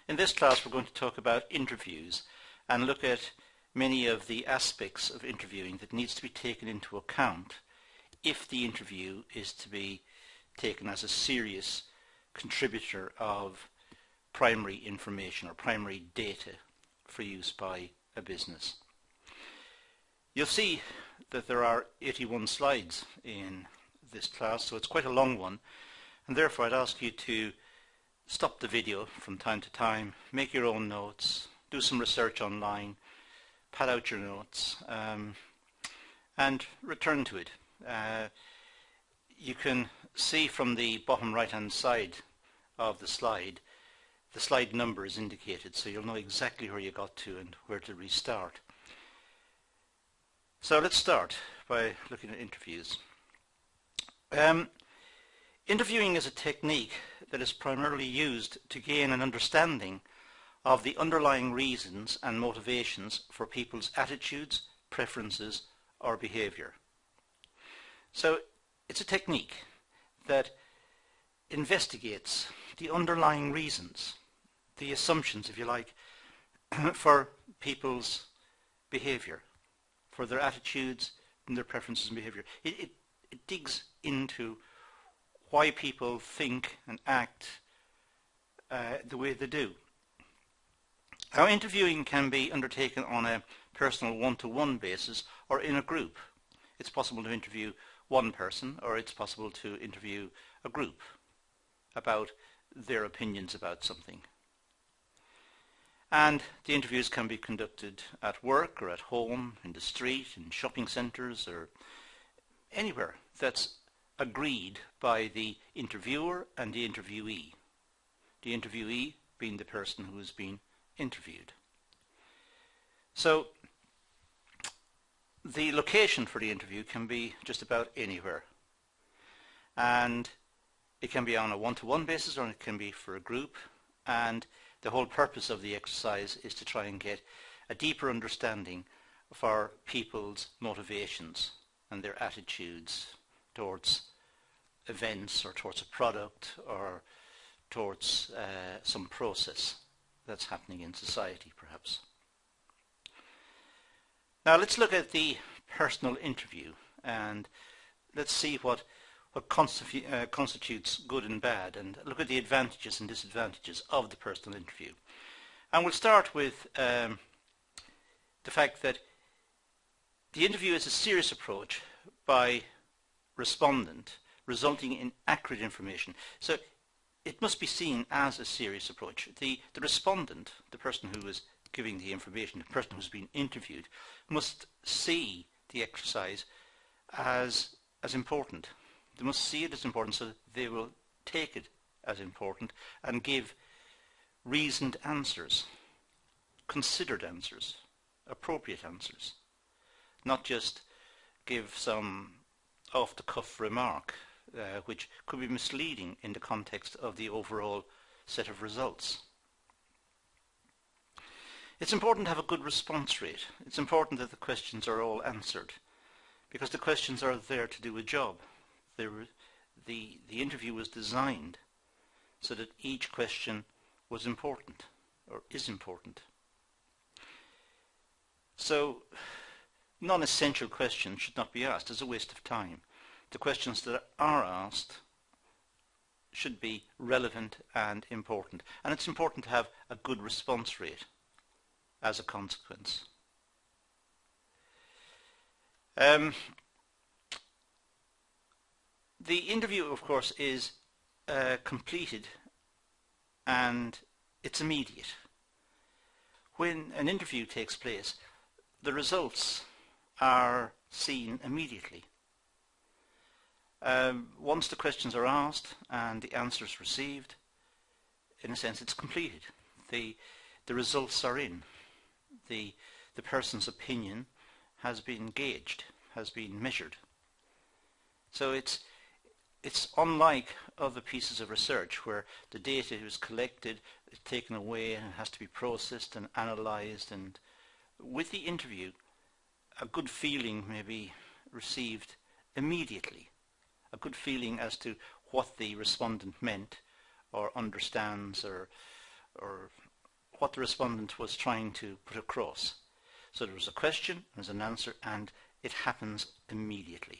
In this class we're going to talk about interviews and look at many of the aspects of interviewing that needs to be taken into account if the interview is to be taken as a serious contributor of primary information or primary data for use by a business. You'll see that there are 81 slides in this class, so it's quite a long one, and therefore I'd ask you to stop the video from time to time, make your own notes, do some research online, pad out your notes, and return to it. You can see from the bottom right hand side of the slide number is indicated, so you'll know exactly where you got to and where to restart. So let's start by looking at interviews. Interviewing is a technique that is primarily used to gain an understanding of the underlying reasons and motivations for people's attitudes, preferences, or behavior. So it's a technique that investigates the underlying reasons, the assumptions, if you like, for people's behavior, for their attitudes and their preferences and behavior. It digs into why people think and act the way they do. Now, interviewing can be undertaken on a personal one-to-one basis or in a group. It's possible to interview one person, or it's possible to interview a group about their opinions about something. And the interviews can be conducted at work or at home, in the street, in shopping centres, or anywhere that's agreed by the interviewer and the interviewee. The interviewee being the person who has been interviewed. So the location for the interview can be just about anywhere, and it can be on a one-to-one basis or it can be for a group, and the whole purpose of the exercise is to try and get a deeper understanding for people's motivations and their attitudes towards events or towards a product or towards some process that's happening in society, perhaps. Now let's look at the personal interview and let's see what constitutes good and bad, and look at the advantages and disadvantages of the personal interview. And we'll start with the fact that the interview is a serious approach by respondent, resulting in accurate information. So it must be seen as a serious approach. The respondent, the person who is giving the information, the person who's been interviewed, must see the exercise as important. They must see it as important, so they will take it as important and give reasoned answers, considered answers, appropriate answers, not just give some off-the-cuff remark which could be misleading in the context of the overall set of results. It's important to have a good response rate. It's important that the questions are all answered, because the questions are there to do a job. The interview was designed so that each question was important, or is important. So non-essential questions should not be asked. It's a waste of time. The questions that are asked should be relevant and important. And it's important to have a good response rate as a consequence. The interview, of course, is completed and it's immediate. When an interview takes place, the results are seen immediately. Once the questions are asked and the answers received, in a sense it's completed. The results are in. The person's opinion has been gauged, has been measured. So it's unlike other pieces of research where the data is collected, is taken away and has to be processed and analysed, and with the interview a good feeling may be received immediately, a good feeling as to what the respondent meant or understands or what the respondent was trying to put across. So there was a question, there's an answer, and it happens immediately.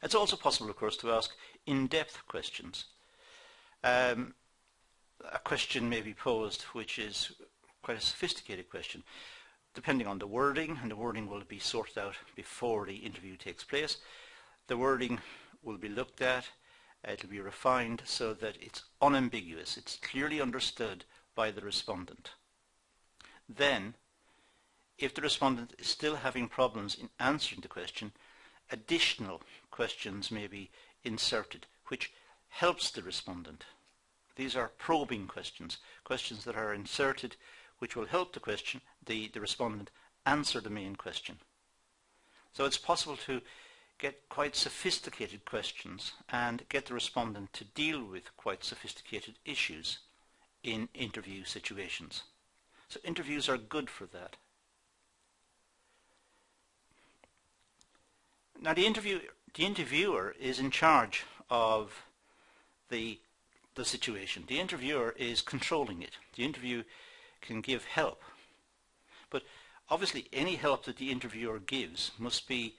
It's also possible, of course, to ask in-depth questions. A question may be posed which is quite a sophisticated question, depending on the wording, and the wording will be sorted out before the interview takes place. The wording will be looked at, it will be refined so that it's unambiguous, it's clearly understood by the respondent. Then, if the respondent is still having problems in answering the question, additional questions may be inserted, which helps the respondent. These are probing questions, questions that are inserted which will help the respondent answer the main question. So it's possible to get quite sophisticated questions and get the respondent to deal with quite sophisticated issues in interview situations. So interviews are good for that. Now the interviewer is in charge of the situation. The interviewer is controlling it. The interview can give help. But obviously any help that the interviewer gives must be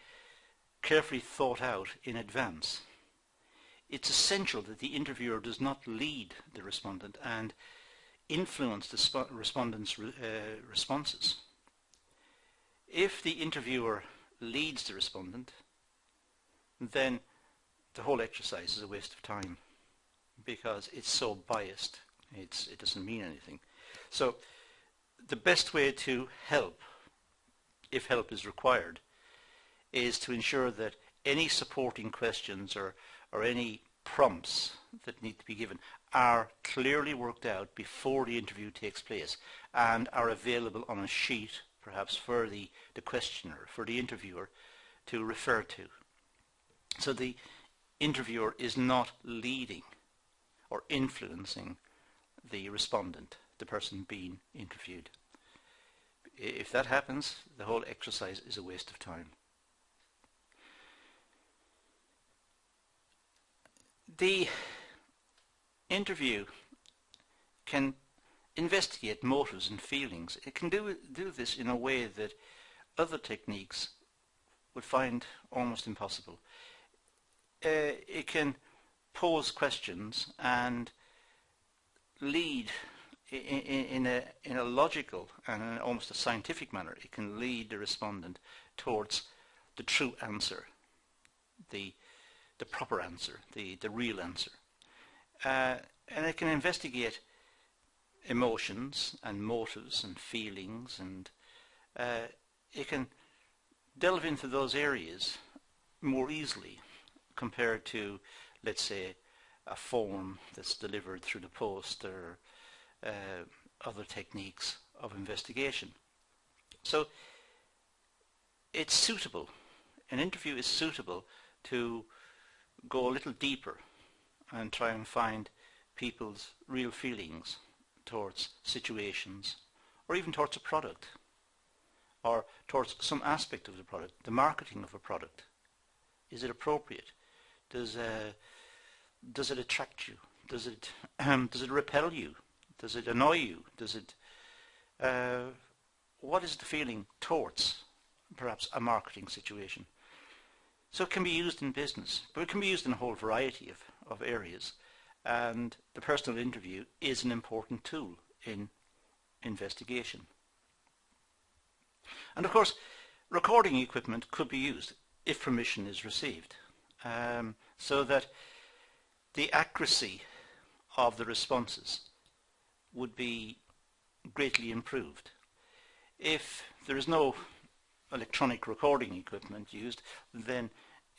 carefully thought out in advance. It's essential that the interviewer does not lead the respondent and influence the respondent's responses. If the interviewer leads the respondent, then the whole exercise is a waste of time because it's so biased. It doesn't mean anything. So the best way to help, if help is required, is to ensure that any supporting questions or any prompts that need to be given are clearly worked out before the interview takes place and are available on a sheet, perhaps for the questioner, for the interviewer to refer to. So the interviewer is not leading or influencing the respondent, the person being interviewed. If that happens, the whole exercise is a waste of time. The interview can investigate motives and feelings. It can do this in a way that other techniques would find almost impossible. It can pose questions and lead in a logical and almost a scientific manner. It can lead the respondent towards the true answer, the proper answer, the real answer. And it can investigate emotions and motives and feelings, and it can delve into those areas more easily compared to, let's say, a form that's delivered through the post or other techniques of investigation. So it's suitable. An interview is suitable to go a little deeper and try and find people's real feelings towards situations, or even towards a product, or towards some aspect of the product, the marketing of a product. Is it appropriate? Does it attract you? Does it repel you? Does it annoy you? What is the feeling towards perhaps a marketing situation? So it can be used in business, but it can be used in a whole variety of areas. And the personal interview is an important tool in investigation. And of course, recording equipment could be used if permission is received, so that the accuracy of the responses would be greatly improved. If there is no electronic recording equipment used, then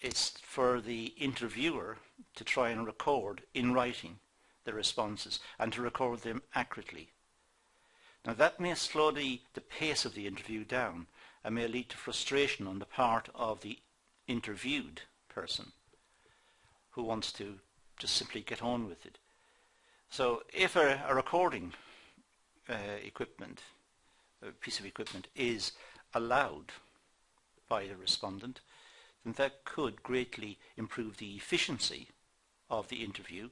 it's for the interviewer to try and record in writing the responses and to record them accurately. Now that may slow the pace of the interview down and may lead to frustration on the part of the interviewed person who wants to just simply get on with it. So if a recording equipment, a piece of equipment is allowed by the respondent, then that could greatly improve the efficiency of the interview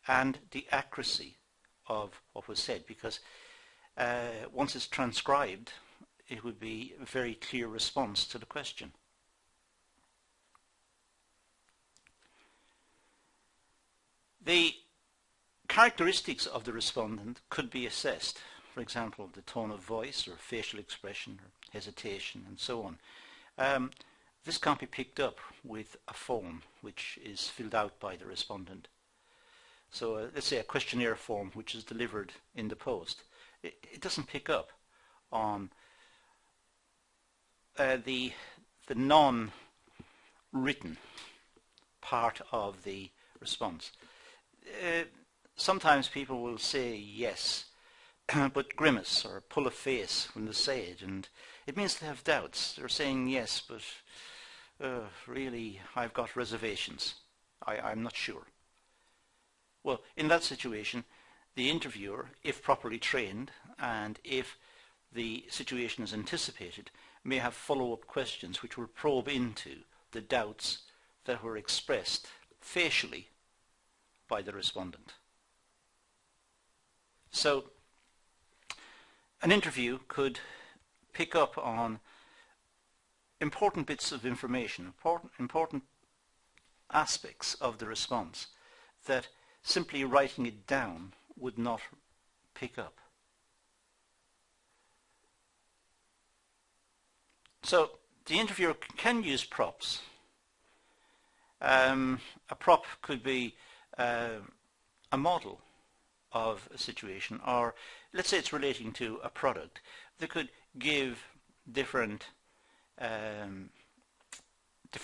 and the accuracy of what was said, because once it's transcribed, it would be a very clear response to the question. The characteristics of the respondent could be assessed. For example, the tone of voice or facial expression or hesitation and so on. This can't be picked up with a form which is filled out by the respondent. So let's say a questionnaire form which is delivered in the post. It doesn't pick up on the non-written part of the response. Sometimes people will say yes, but grimace or pull a face when they say it, and it means they have doubts. They're saying yes, but really I've got reservations. I'm not sure. Well, in that situation, the interviewer, if properly trained and if the situation is anticipated, may have follow-up questions which will probe into the doubts that were expressed facially by the respondent. So an interview could pick up on important bits of information, important aspects of the response that simply writing it down would not pick up. So the interviewer can use props. A prop could be a model of a situation, or let's say it's relating to a product. They could give different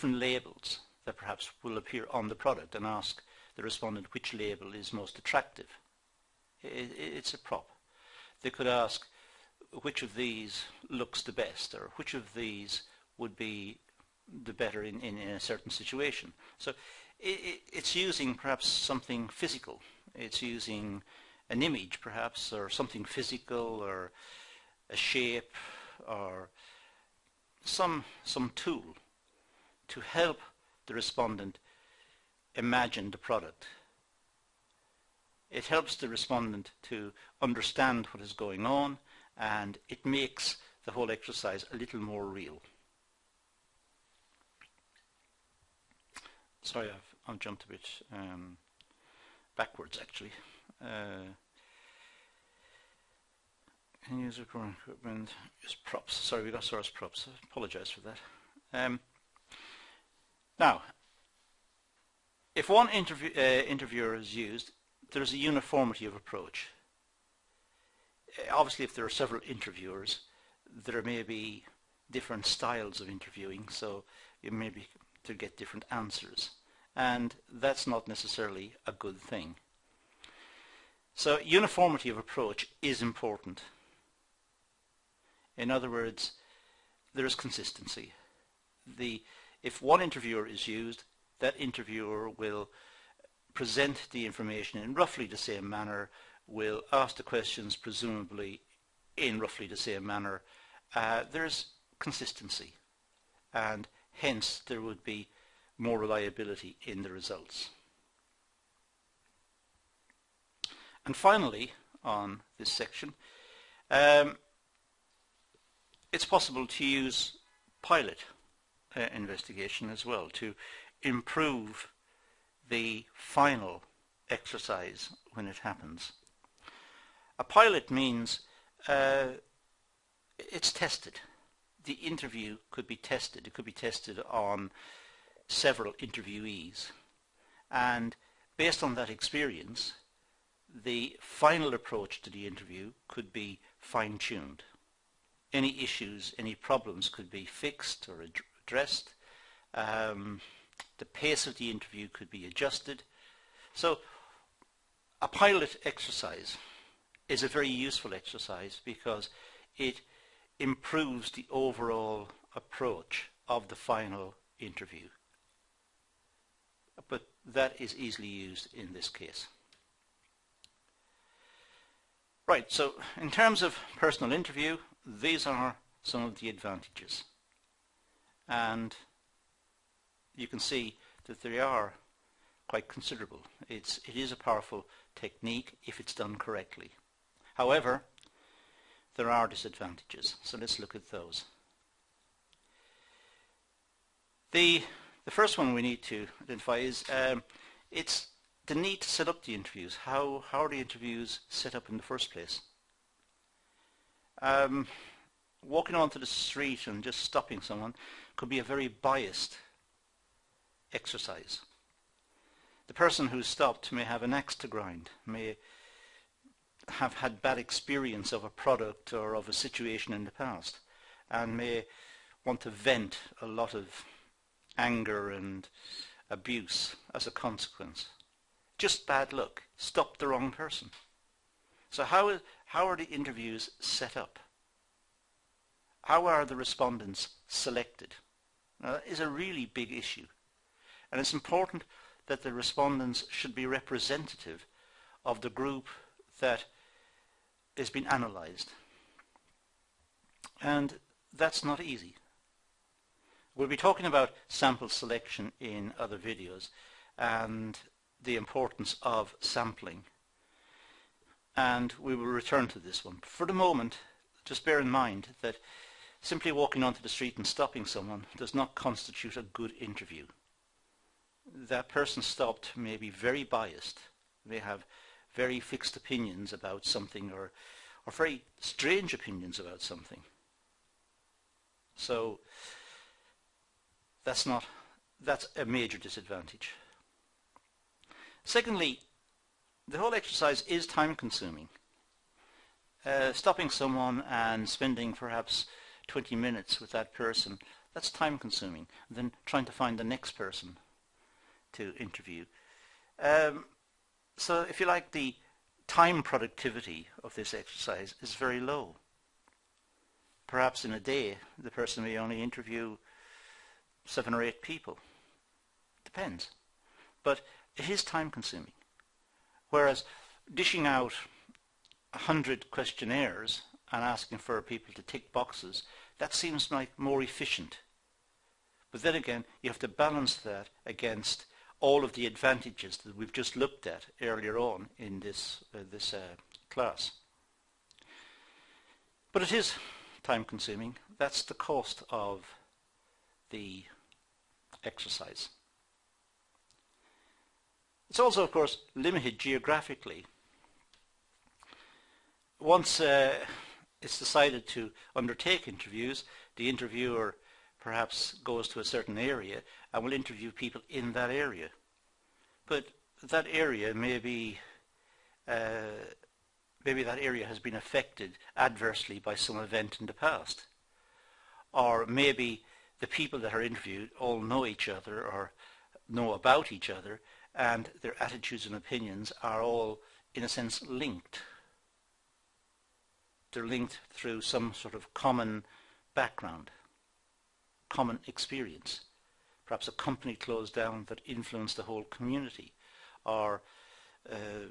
labels that perhaps will appear on the product and ask the respondent which label is most attractive. It's a prop. They could ask which of these looks the best, or which of these would be the better in a certain situation. So it's using perhaps something physical. It's using an image perhaps, or something physical, or a shape, or some tool to help the respondent imagine the product. It helps the respondent to understand what is going on, and it makes the whole exercise a little more real. Sorry, I've jumped a bit backwards actually. Can use recording equipment, use props. Sorry, we got source props. I apologise for that. Now, if one interviewer is used, there's a uniformity of approach. Obviously, if there are several interviewers, there may be different styles of interviewing, so you may be to get different answers, and that's not necessarily a good thing. So uniformity of approach is important. In other words, there is consistency. If one interviewer is used, that interviewer will present the information in roughly the same manner, will ask the questions presumably in roughly the same manner. There's consistency, and hence there would be more reliability in the results. And finally, on this section, it's possible to use pilot investigation as well to improve the final exercise when it happens. A pilot means it's tested. The interview could be tested. It could be tested on several interviewees, and based on that experience, the final approach to the interview could be fine-tuned. Any issues, any problems could be fixed or addressed. The pace of the interview could be adjusted. So a pilot exercise is a very useful exercise because it improves the overall approach of the final interview. But that is easily used in this case. Right, so in terms of personal interview, these are some of the advantages. And you can see that they are quite considerable. It is a powerful technique if it's done correctly. However, there are disadvantages, so let's look at those. The first one we need to identify is it's the need to set up the interviews. How are the interviews set up in the first place? Walking onto the street and just stopping someone could be a very biased exercise. The person who's stopped may have an axe to grind, may have had bad experience of a product or of a situation in the past, and may want to vent a lot of anger and abuse as a consequence. Just bad luck. Stopped the wrong person. So how are the interviews set up? How are the respondents selected? Now, that is a really big issue. And it's important that the respondents should be representative of the group that is being analysed. And that's not easy. We'll be talking about sample selection in other videos and the importance of sampling. And we will return to this one. For the moment, just bear in mind that simply walking onto the street and stopping someone does not constitute a good interview. That person stopped may be very biased, may have very fixed opinions about something or very strange opinions about something. So that's a major disadvantage. Secondly, the whole exercise is time consuming. Stopping someone and spending perhaps 20 minutes with that person, that's time consuming. And then trying to find the next person to interview. So if you like, the time productivity of this exercise is very low. Perhaps in a day the person may only interview 7 or 8 people. Depends. But it is time consuming. Whereas dishing out 100 questionnaires and asking for people to tick boxes, that seems like more efficient. But then again, you have to balance that against all of the advantages that we've just looked at earlier on in this class. But it is time consuming. That's the cost of the exercise. It's also, of course, limited geographically. Once it's decided to undertake interviews, the interviewer perhaps goes to a certain area and will interview people in that area. But that area maybe that area has been affected adversely by some event in the past. Or maybe the people that are interviewed all know each other or know about each other, and their attitudes and opinions are all, in a sense, linked. They're linked through some sort of common background, common experience. Perhaps a company closed down that influenced the whole community, or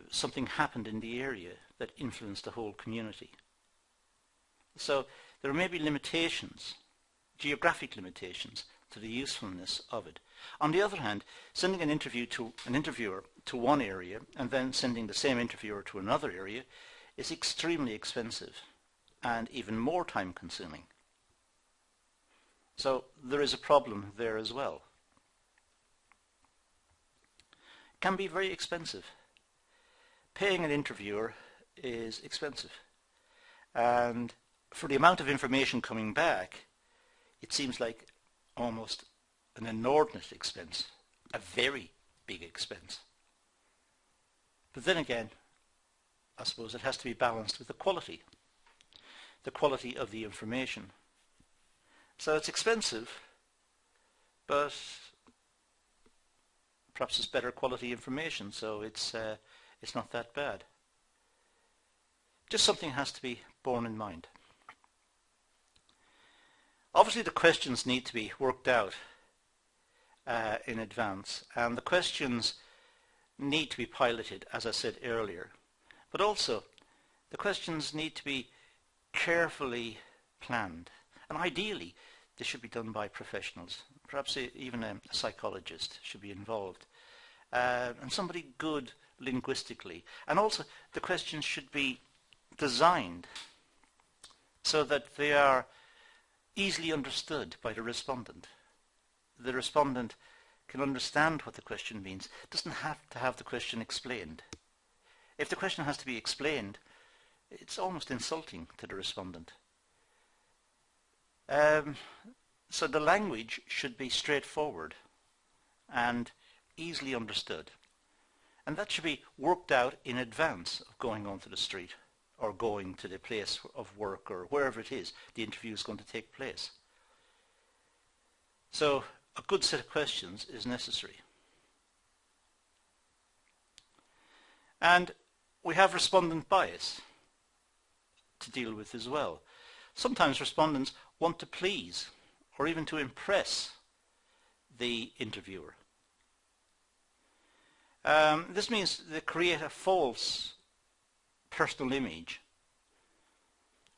something happened in the area that influenced the whole community. So there may be limitations, geographic limitations, to the usefulness of it. On the other hand, sending an interviewer to one area and then sending the same interviewer to another area is extremely expensive and even more time consuming. So there is a problem there as well. It can be very expensive. Paying an interviewer is expensive, and for the amount of information coming back, it seems like almost an inordinate expense, a very big expense. But then again, I suppose it has to be balanced with the quality of the information. So it's expensive, but perhaps it's better quality information, so it's not that bad. Just something has to be borne in mind. Obviously the questions need to be worked out in advance, and the questions need to be piloted, as I said earlier. But also, the questions need to be carefully planned, and ideally they should be done by professionals. Perhaps even a psychologist should be involved, and somebody good linguistically. And also the questions should be designed so that they are easily understood by the respondent. The respondent can understand what the question means. Doesn't have to have the question explained. If the question has to be explained, it's almost insulting to the respondent. So the language should be straightforward and easily understood. And that should be worked out in advance of going onto the street or going to the place of work or wherever it is the interview is going to take place. So a good set of questions is necessary. And we have respondent bias to deal with as well. Sometimes respondents want to please or even to impress the interviewer. This means they create a false personal image,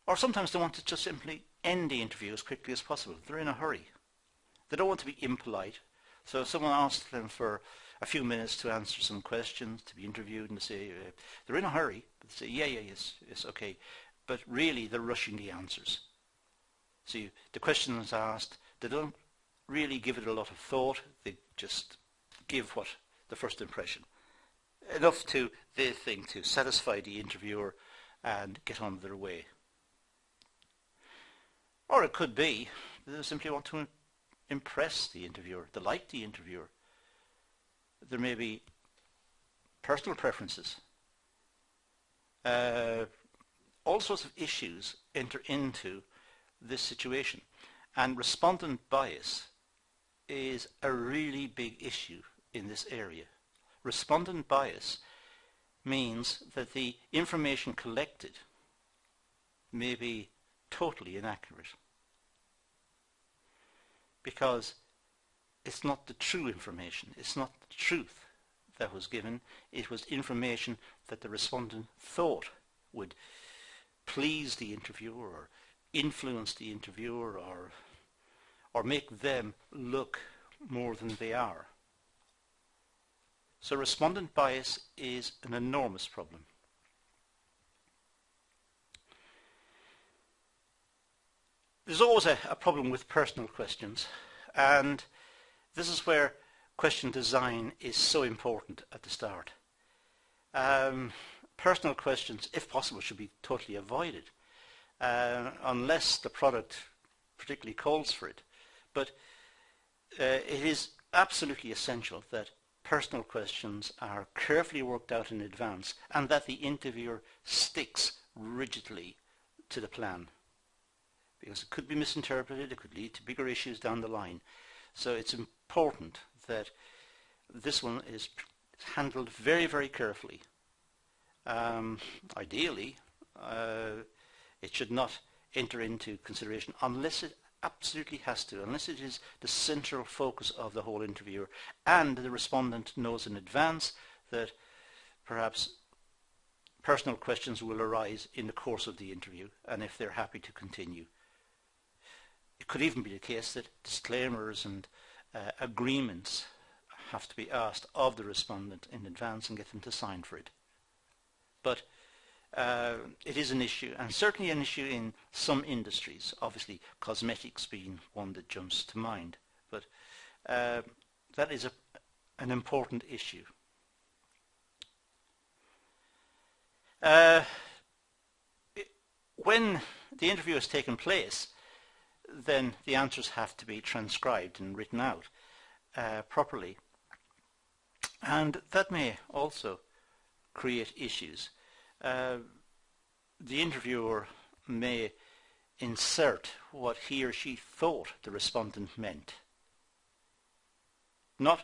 or sometimes they want to just simply end the interview as quickly as possible. They're in a hurry. They don't want to be impolite. So if someone asks them for a few minutes to answer some questions, to be interviewed, and they say they're in a hurry, but they say yes, okay, but really they're rushing the answers. So the question is asked, they don't really give it a lot of thought, they just give what the first impression. Enough to, they think, to satisfy the interviewer and get on their way. Or it could be they simply want to impress the interviewer, they like the interviewer. There may be personal preferences. All sorts of issues enter into this situation. And respondent bias is a really big issue in this area. Respondent bias means that the information collected may be totally inaccurate because it's not the true information, it's not the truth that was given, it was information that the respondent thought would please the interviewer or influence the interviewer or make them look more than they are. So respondent bias is an enormous problem. There's always a problem with personal questions, and this is where question design is so important at the start. Personal questions, if possible, should be totally avoided, unless the product particularly calls for it. But it is absolutely essential that personal questions are carefully worked out in advance and that the interviewer sticks rigidly to the plan, because it could be misinterpreted, it could lead to bigger issues down the line. So it's important that this one is handled very, very carefully. Ideally, it should not enter into consideration unless it absolutely has to, unless it is the central focus of the whole interview and the respondent knows in advance that perhaps personal questions will arise in the course of the interview, and if they're happy to continue. It could even be the case that disclaimers and agreements have to be asked of the respondent in advance and get them to sign for it. But it is an issue, and certainly an issue in some industries, obviously cosmetics being one that jumps to mind, but that is an important issue. When the interview has taken place, then the answers have to be transcribed and written out properly, and that may also create issues. The interviewer may insert what he or she thought the respondent meant. Not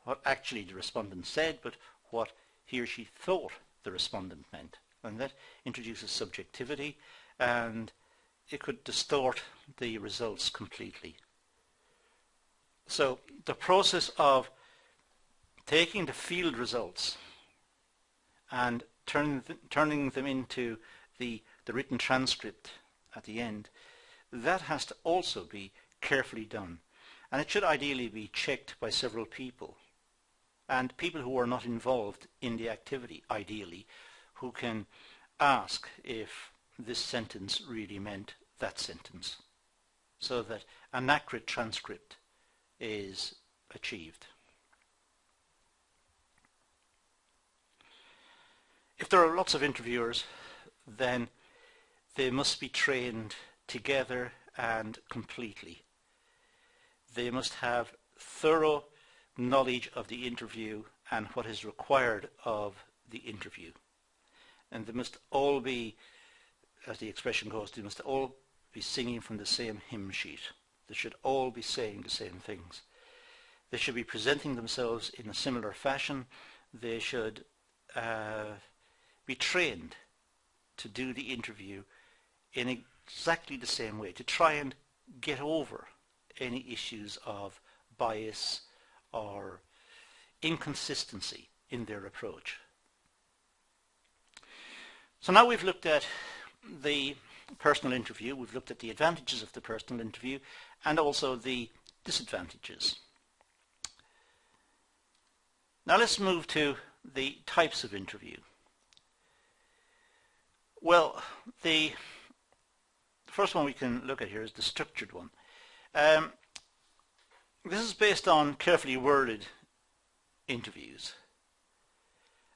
what actually the respondent said, but what he or she thought the respondent meant. And that introduces subjectivity, and it could distort the results completely. So the process of taking the field results and turning them into the written transcript at the end, that has to also be carefully done. And it should ideally be checked by several people. and people who are not involved in the activity, ideally, who can ask if this sentence really meant that sentence, so that an accurate transcript is achieved. If there are lots of interviewers, then they must be trained together and completely. They must have thorough knowledge of the interview and what is required of the interview. And they must all be, as the expression goes, they must all be singing from the same hymn sheet. They should all be saying the same things. They should be presenting themselves in a similar fashion. They should be trained to do the interview in exactly the same way, to try and get over any issues of bias or inconsistency in their approach. So now we've looked at the personal interview, we've looked at the advantages of the personal interview and also the disadvantages. Now let's move to the types of interview. Well, the first one we can look at here is the structured one. This is based on carefully worded interviews,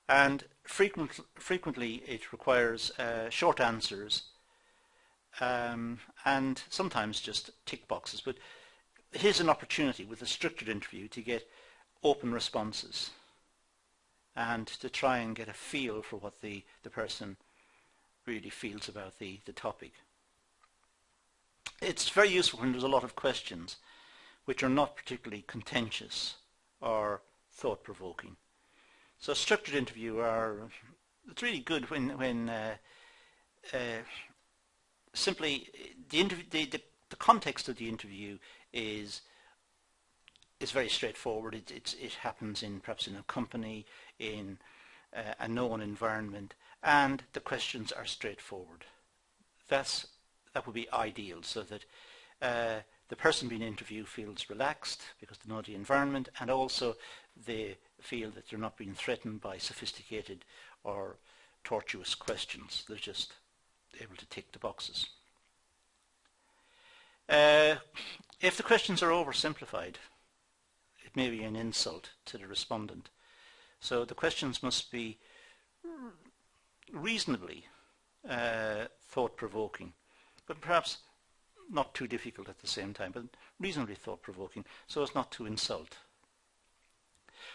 and frequently it requires short answers and sometimes just tick boxes, but here's an opportunity with a structured interview to get open responses and to try and get a feel for what the person really feels about the topic. It's very useful when there's a lot of questions which are not particularly contentious or thought-provoking. So a structured interview it's really good when simply the context of the interview is very straightforward. It happens perhaps in a company, in a known environment, and the questions are straightforward. That would be ideal, so that the person being interviewed feels relaxed because they know the environment, and also they feel that they're not being threatened by sophisticated or tortuous questions. They're just able to tick the boxes. If the questions are oversimplified, it may be an insult to the respondent. So the questions must be reasonably thought-provoking, but perhaps not too difficult at the same time, but reasonably thought-provoking, so as not to insult.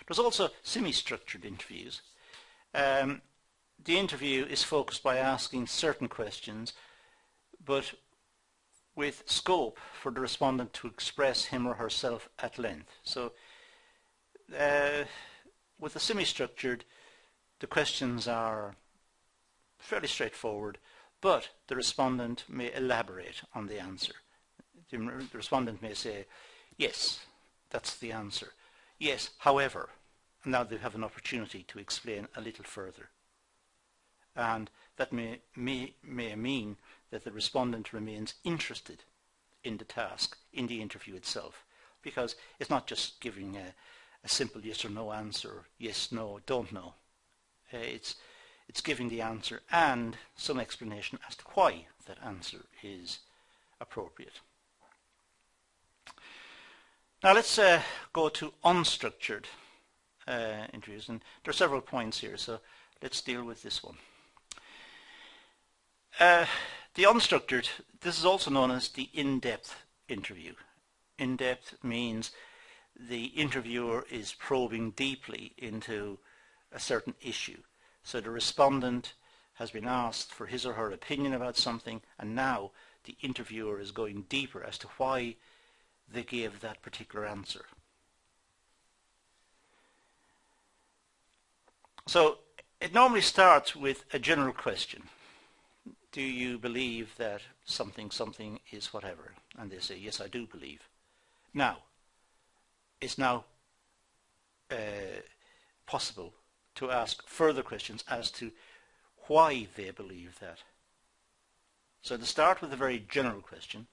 There's also semi-structured interviews. The interview is focused by asking certain questions, but with scope for the respondent to express him or herself at length. So with the semi-structured, the questions are fairly straightforward, but the respondent may elaborate on the answer. The respondent may say, yes, that's the answer. Yes, however, and now they have an opportunity to explain a little further. And that may mean that the respondent remains interested in the task, in the interview itself, because it's not just giving a simple yes or no answer, yes, no, don't know. It's giving the answer and some explanation as to why that answer is appropriate. Now let's go to unstructured interviews, and there are several points here, so let's deal with this one. The unstructured, this is also known as the in-depth interview. In-depth means the interviewer is probing deeply into a certain issue. So the respondent has been asked for his or her opinion about something, and now the interviewer is going deeper as to why they gave that particular answer. So it normally starts with a general question. Do you believe that something is whatever? And they say, yes, I do believe. Now, it's now possible to ask further questions as to why they believe that. So to start with a very general question,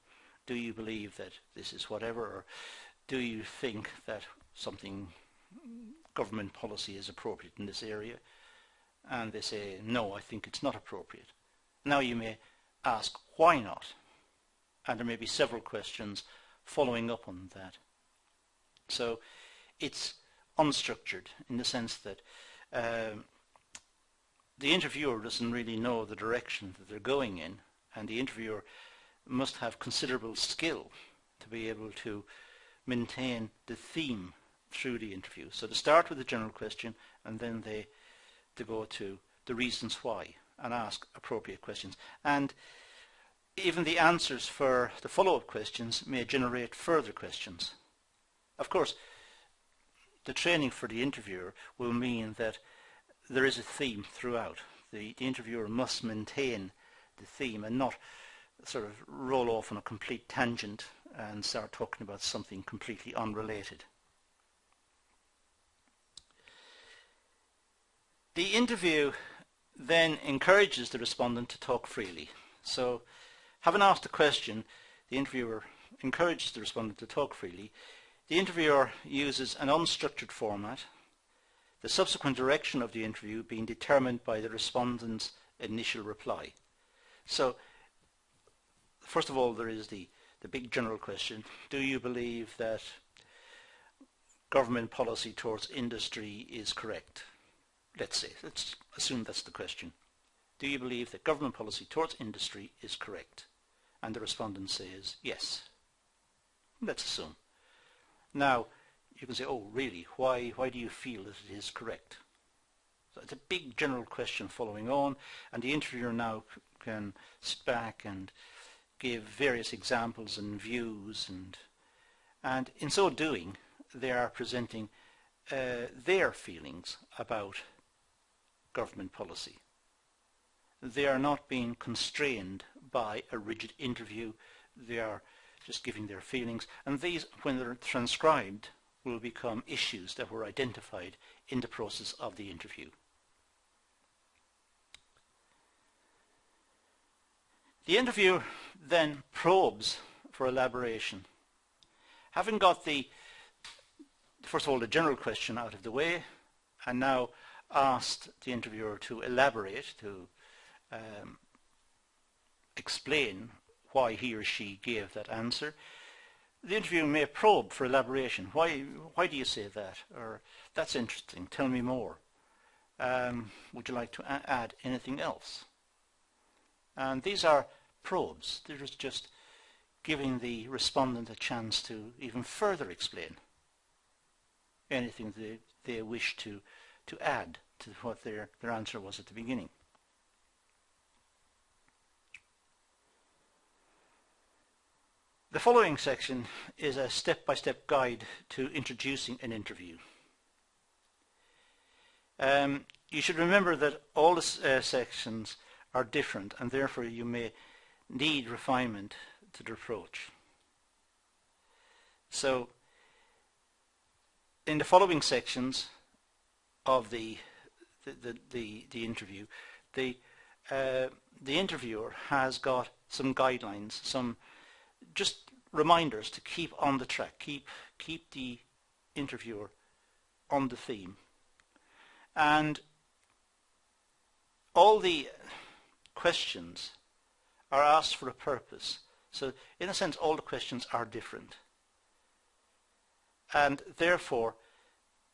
do you believe that this is whatever, or do you think that something government policy is appropriate in this area, and they say, no, I think it's not appropriate. Now you may ask, why not? And there may be several questions following up on that. So it's unstructured in the sense that the interviewer doesn't really know the direction that they're going in, and the interviewer must have considerable skill to be able to maintain the theme through the interview. So to start with a general question, and then they go to the reasons why and ask appropriate questions. And even the answers for the follow-up questions may generate further questions. Of course, the training for the interviewer will mean that there is a theme throughout. The interviewer must maintain the theme and not sort of roll off on a complete tangent and start talking about something completely unrelated. The interview then encourages the respondent to talk freely. So, having asked a question, the interviewer encourages the respondent to talk freely. The interviewer uses an unstructured format, the subsequent direction of the interview being determined by the respondent's initial reply. So, first of all, there is the big general question: do you believe that government policy towards industry is correct? Let's assume that's the question. Do you believe that government policy towards industry is correct? And the respondent says yes. Let's assume. Now, you can say, oh really, why do you feel that it is correct? So it's a big general question following on, and the interviewer now can sit back and give various examples and views, and in so doing they are presenting their feelings about government policy. They are not being constrained by a rigid interview. They are just giving their feelings, and these, when they're transcribed, will become issues that were identified in the process of the interview. The interviewer then probes for elaboration. Having got first of all, the general question out of the way, and now asked the interviewer to elaborate, to explain why he or she gave that answer, the interviewer may probe for elaboration. Why do you say that? Or, that's interesting, tell me more. Would you like to add anything else? And these are probes. They're just giving the respondent a chance to even further explain anything they wish to add to what their answer was at the beginning. The following section is a step-by-step guide to introducing an interview. You should remember that all the sections are different, and therefore you may need refinement to the approach. So, in the following sections of the interview, the interviewer has got some guidelines, some just reminders to keep on the track, keep the interviewer on the theme. And all the questions are asked for a purpose. So in a sense, all the questions are different. And therefore,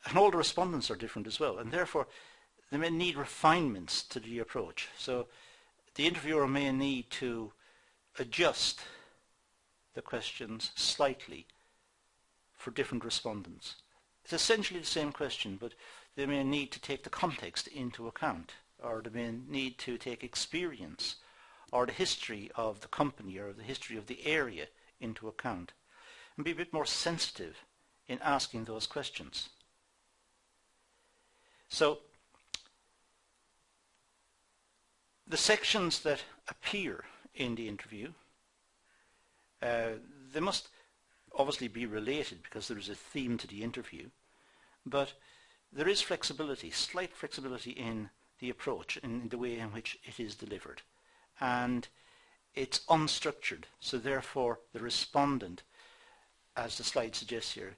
and all the respondents are different as well, and therefore they may need refinements to the approach. So the interviewer may need to adjust the questions slightly for different respondents. It's essentially the same question, but they may need to take the context into account, or they may need to take experience or the history of the company or the history of the area into account, and be a bit more sensitive in asking those questions. So the sections that appear in the interview, they must obviously be related because there is a theme to the interview, but there is flexibility, slight flexibility in the approach, in the way in which it is delivered, and it's unstructured, so therefore the respondent, as the slide suggests here,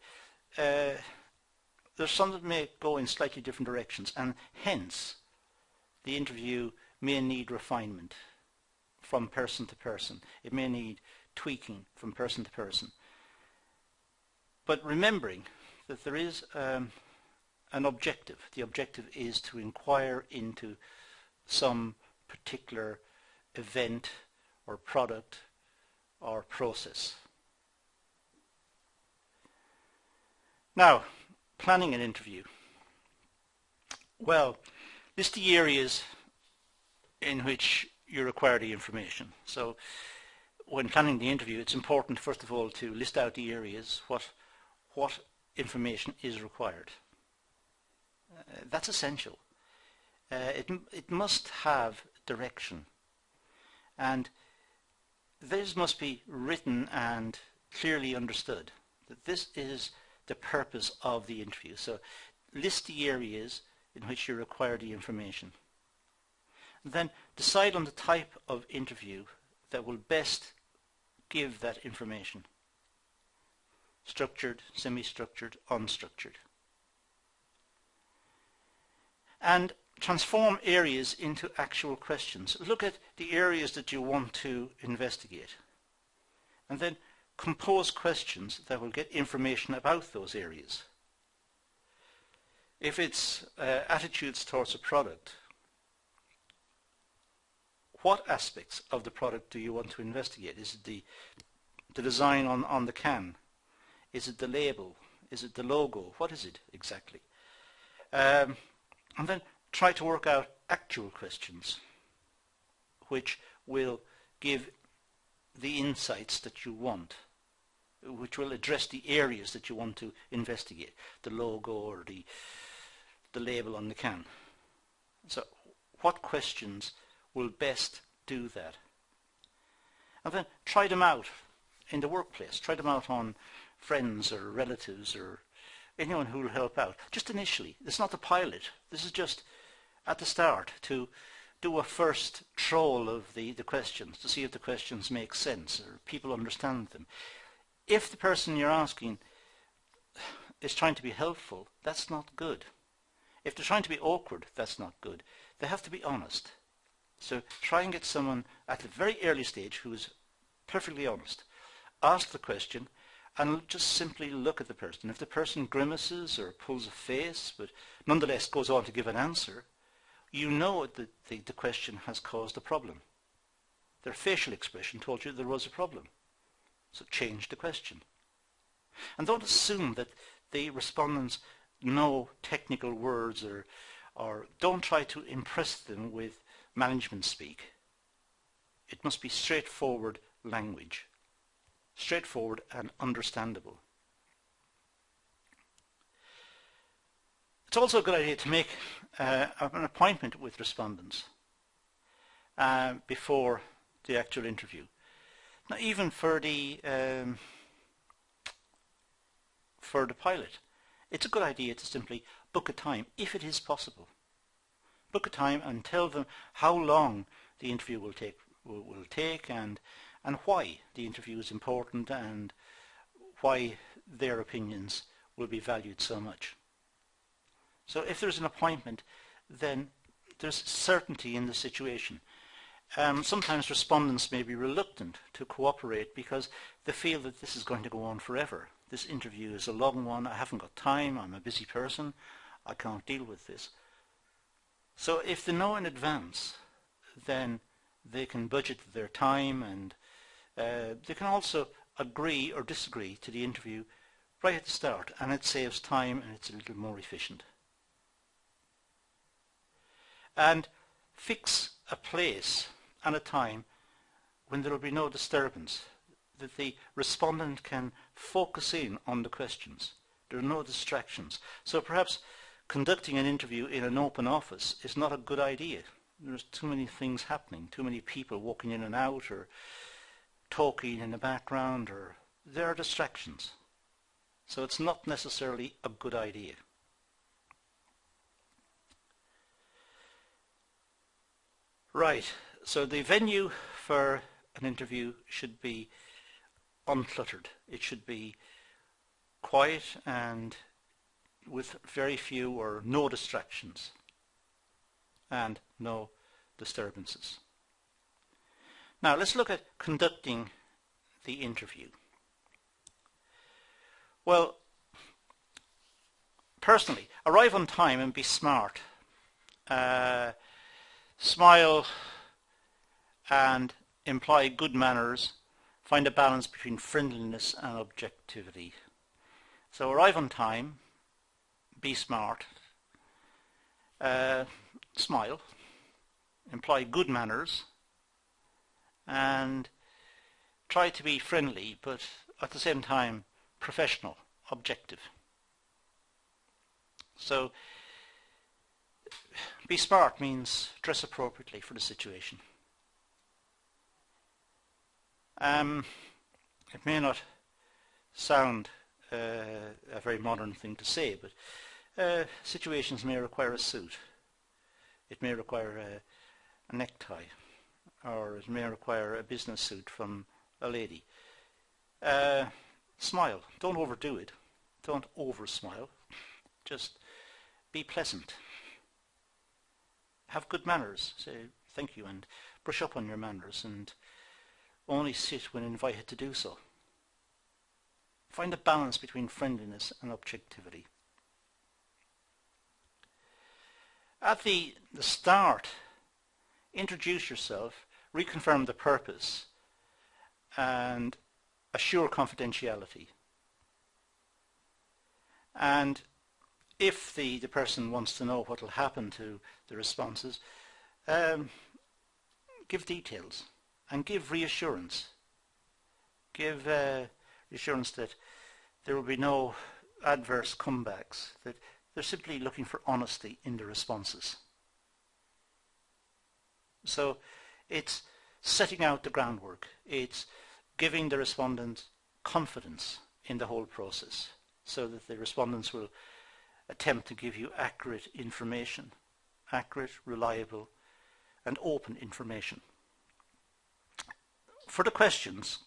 there's some that may go in slightly different directions, and hence the interview may need refinement from person to person. It may need tweaking from person to person. But remembering that there is an objective. The objective is to inquire into some particular event or product or process. Now, planning an interview. Well, list the areas in which you require the information. So when planning the interview, it's important first of all to list out the areas, what information is required. That's essential. It must have direction, and this must be written and clearly understood, that this is the purpose of the interview. So list the areas in which you require the information. And then decide on the type of interview that will best give that information. Structured, semi-structured, unstructured. And transform areas into actual questions. Look at the areas that you want to investigate, and then compose questions that will get information about those areas. If it's attitudes towards a product, what aspects of the product do you want to investigate? Is it the design on the can? Is it the label? Is it the logo? What is it exactly? And then try to work out actual questions which will give the insights that you want, which will address the areas that you want to investigate, the logo or the label on the can. So what questions will best do that? And then try them out in the workplace. Try them out on friends or relatives or anyone who will help out. Just initially. It's not the pilot. This is just at the start to do a first troll of the questions to see if the questions make sense or people understand them. If the person you're asking is trying to be helpful, that's not good. If they're trying to be awkward, that's not good. They have to be honest. So try and get someone at the very early stage who is perfectly honest. Ask the question and just simply look at the person. If the person grimaces or pulls a face but nonetheless goes on to give an answer, you know that the question has caused a problem. Their facial expression told you there was a problem. So change the question. And don't assume that the respondents know technical words or don't try to impress them with management speak. It must be straightforward language. Straightforward and understandable. It's also a good idea to make an appointment with respondents before the actual interview. Now, even for the pilot, it's a good idea to simply book a time, if it is possible. Book a time and tell them how long the interview will take and why the interview is important and why their opinions will be valued so much. So if there's an appointment, then there's certainty in the situation. Sometimes respondents may be reluctant to cooperate because they feel that this is going to go on forever. This interview is a long one, I haven't got time, I'm a busy person, I can't deal with this. So if they know in advance, then they can budget their time, and they can also agree or disagree to the interview right at the start, and it saves time and it's a little more efficient. And fix a place and a time when there will be no disturbance, that the respondent can focus in on the questions. There are no distractions. So perhaps conducting an interview in an open office is not a good idea. There's too many things happening, too many people walking in and out or talking in the background, or there are distractions. So it's not necessarily a good idea. Right, so the venue for an interview should be uncluttered. It should be quiet and with very few or no distractions and no disturbances. Now let's look at conducting the interview. Well, personally, arrive on time and be smart. Smile and imply good manners. Find a balance between friendliness and objectivity. So arrive on time, be smart, smile, imply good manners, and try to be friendly, but at the same time professional, objective. So be smart means dress appropriately for the situation. It may not sound a very modern thing to say, but situations may require a suit. It may require a necktie, or it may require a business suit from a lady. Smile. Don't overdo it. Don't over-smile. Just be pleasant. Have good manners. Say thank you and brush up on your manners, and only sit when invited to do so. Find a balance between friendliness and objectivity. At the start, introduce yourself, reconfirm the purpose, and assure confidentiality. And if the person wants to know what will happen to the responses, give details and give reassurance. Give reassurance that there will be no adverse comebacks, that they're simply looking for honesty in the responses. So it's setting out the groundwork. It's giving the respondents confidence in the whole process so that the respondents will attempt to give you accurate information, accurate, reliable, and open information. For the questions,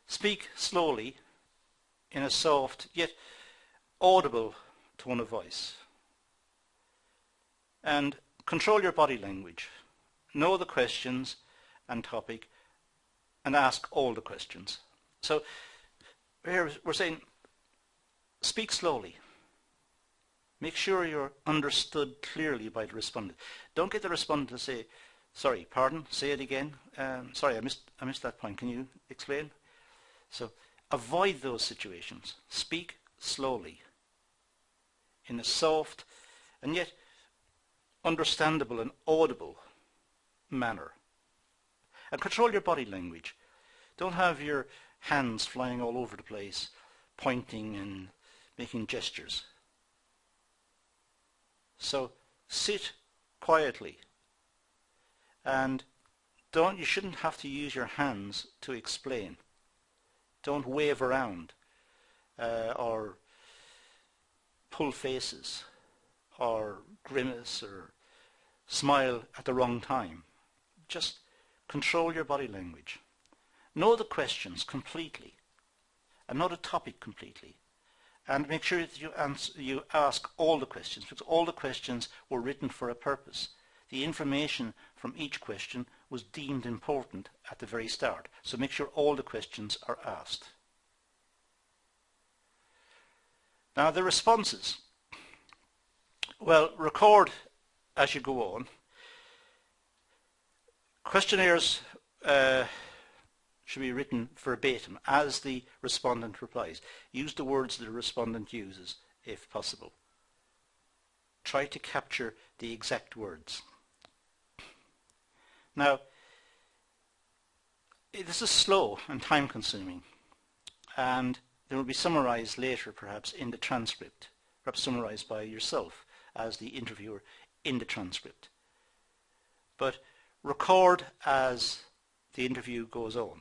speak slowly in a soft yet audible tone of voice. And control your body language. Know the questions and topic and ask all the questions. So here we're saying speak slowly. Make sure you're understood clearly by the respondent. Don't get the respondent to say, sorry, pardon, say it again. Sorry, I missed that point. Can you explain? So avoid those situations. Speak slowly in a soft and yet understandable and audible manner. And control your body language. Don't have your hands flying all over the place, pointing and making gestures. So sit quietly, and you shouldn't have to use your hands to explain. Don't wave around or pull faces or grimace or smile at the wrong time. Just control your body language. Know the questions completely and know the topic completely. And make sure that you ask all the questions, because all the questions were written for a purpose. The information from each question was deemed important at the very start. So make sure all the questions are asked. Now the responses. Well, record as you go on. Questionnaires should be written verbatim as the respondent replies. Use the words the respondent uses if possible. Try to capture the exact words. Now, this is slow and time consuming, and they will be summarized later perhaps in the transcript, perhaps summarized by yourself as the interviewer in the transcript. But record as the interview goes on.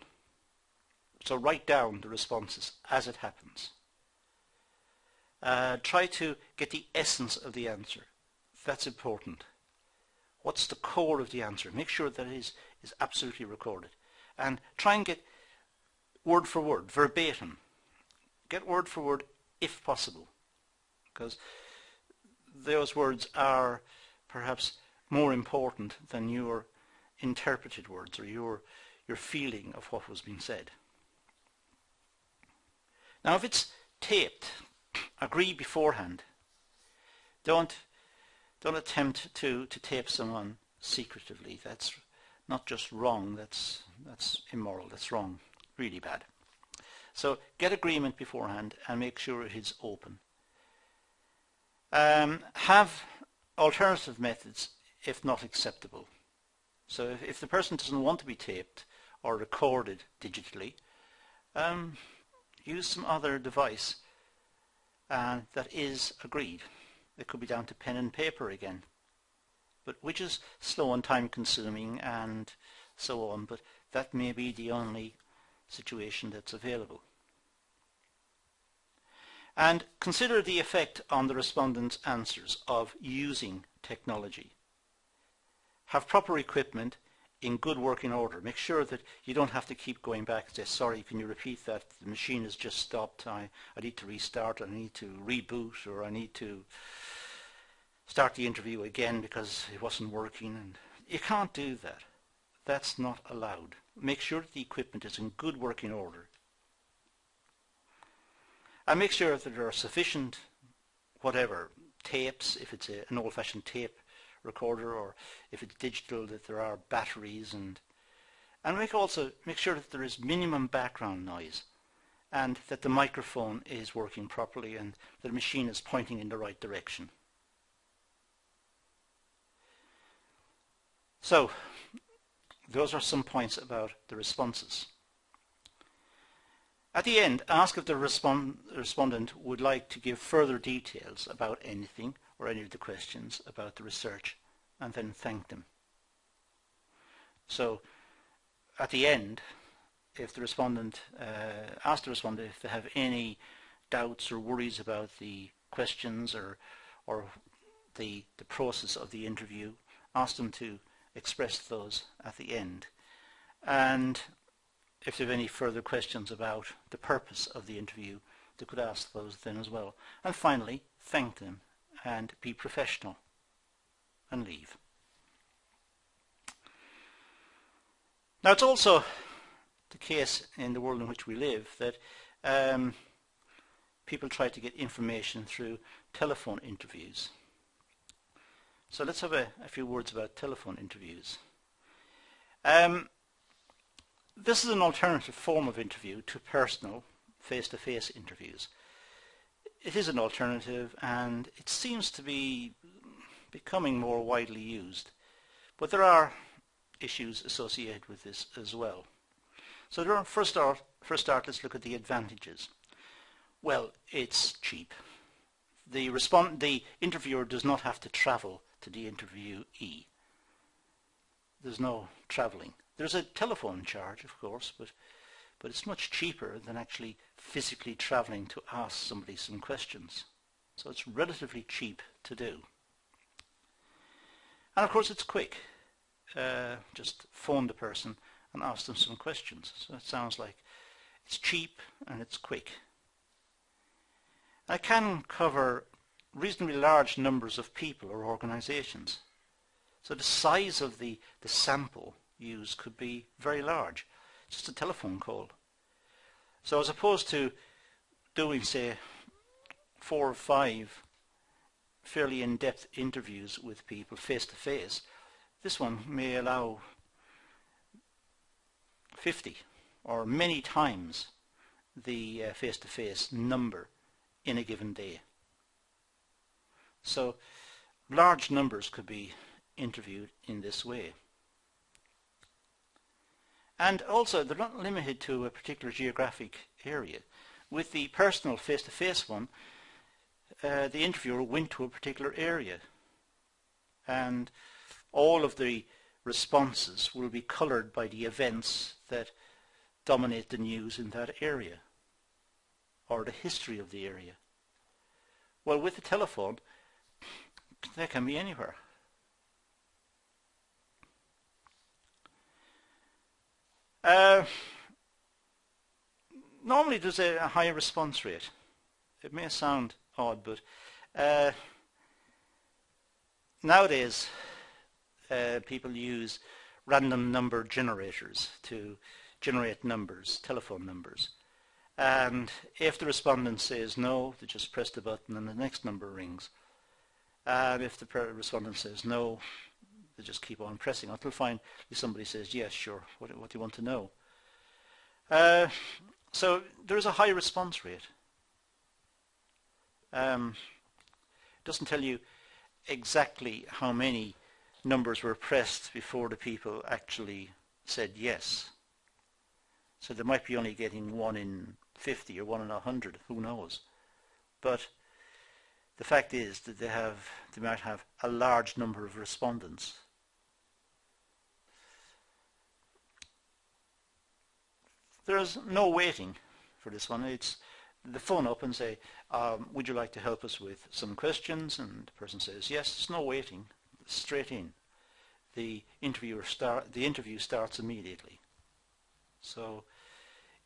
So write down the responses as it happens. Try to get the essence of the answer. That's important. What's the core of the answer? Make sure that it is absolutely recorded. And try and get word for word, verbatim. Get word for word if possible. because those words are perhaps more important than your interpreted words or your feeling of what was being said. Now if it's taped, agree beforehand. Don't attempt to tape someone secretively. That's not just wrong, that's immoral, that's wrong, really bad. So get agreement beforehand and make sure it is open. Have alternative methods if not acceptable. So if the person doesn't want to be taped or recorded digitally, use some other device that is agreed. It could be down to pen and paper again, but which is slow and time consuming and so on, but that may be the only situation that's available. And consider the effect on the respondent's answers of using technology. Have proper equipment in good working order. Make sure that you don't have to keep going back and say, sorry, can you repeat that? The machine has just stopped. I need to restart. I need to reboot, or I need to start the interview again because it wasn't working. And you can't do that. That's not allowed. Make sure that the equipment is in good working order. And make sure that there are sufficient, tapes, if it's an old-fashioned tape recorder, or if it's digital, that there are batteries, and make sure that there is minimum background noise, and that the microphone is working properly and the machine is pointing in the right direction. So those are some points about the responses. At the end, ask if the respondent would like to give further details about anything or any of the questions about the research, and then thank them. So at the end, if the respondent ask the respondent if they have any doubts or worries about the questions or the process of the interview, ask them to express those at the end. And if they have any further questions about the purpose of the interview, they could ask those then as well. And finally, thank them and be professional and leave. Now, it's also the case in the world in which we live that people try to get information through telephone interviews. So let's have a few words about telephone interviews. This is an alternative form of interview to personal face-to-face interviews. It is an alternative, and it seems to be becoming more widely used, but there are issues associated with this as well. So first start, let's look at the advantages. Well, it's cheap. The interviewer does not have to travel to the interviewee. There's no travelling. There's a telephone charge, of course, but it's much cheaper than actually physically travelling to ask somebody some questions. So it's relatively cheap to do. And of course it's quick. Just phone the person and ask them some questions. So it sounds like it's cheap and it's quick. I can cover reasonably large numbers of people or organisations. So the size of the sample used could be very large. It's just a telephone call. So as opposed to doing, say, 4 or 5 fairly in-depth interviews with people face-to-face, this one may allow 50 or many times the face-to-face number in a given day. So large numbers could be interviewed in this way. And also, they're not limited to a particular geographic area. With the personal face-to-face one, the interviewer went to a particular area, and all of the responses will be coloured by the events that dominate the news in that area, or the history of the area. Well, with the telephone, they can be anywhere. Normally there's a high response rate. It may sound odd, but Nowadays, people use random number generators to generate numbers, telephone numbers. And if the respondent says no, they just press the button and the next number rings. And if the respondent says no, they just keep on pressing until finally somebody says yes, sure, what do you want to know? So there is a high response rate. It doesn't tell you exactly how many numbers were pressed before the people actually said yes. So they might be only getting 1 in 50 or 1 in 100, who knows? But the fact is that they might have a large number of respondents. There's no waiting for this one. It's the phone up and say, would you like to help us with some questions? And the person says yes. There's no waiting. Straight in. The interview starts immediately. So